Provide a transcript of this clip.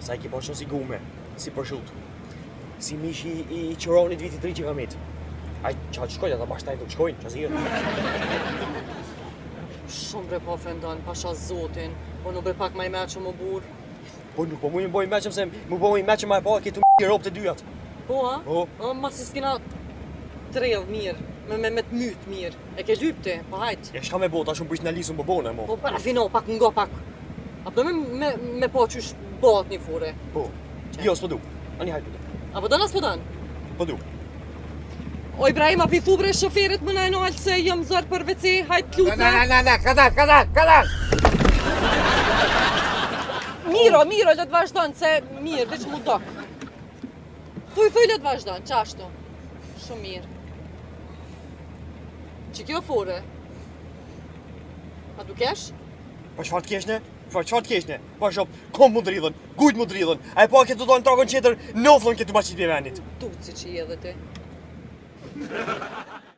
Sa i ke po si gume, si përshut. Si mish i qëronit vitit 3 që kam it. Aj, qa të shkojnë, ata bashkëtajnë të shkojnë, qa zirë. Shumë bre po ofendon, pasha zotin, po nuk bre pak ma i meqëm o burë. Po nuk po mu i mboj meqëm se mu po i meqëm ma e pa, ke të i ropë të dyjat. Po, a? Po. Ma si s'kina trellë mirë, me të mytë mirë. E ke lypti, po hajtë. Ja shka me bota, shumë prish në lisën po bone, mo. Po para fino, pak ngo pak. Apo do me po qysh bot një fure. Po. Jo, s'po du. Ani hajtë du. Apo do nas po dan? Po du. O Ibrahim, api thu bre shoferit më najno alë se jëm zërë për WC, hajtë t'lut Na, kadar! Miro, le të vazhdojnë, se mirë, veç mu dok. Thuj, le të vazhdojnë, qashtu. Shumë mirë. Që kjo fure? A du kesh? Po çfarë të kesh ne? Çfarë të kesh ne? Po shop, kom mu dridhën, gujt mu dridhën. Ai po ke të donë trakon qetër, nofllën ke të maqit me venit. Tuci që i edhe ti.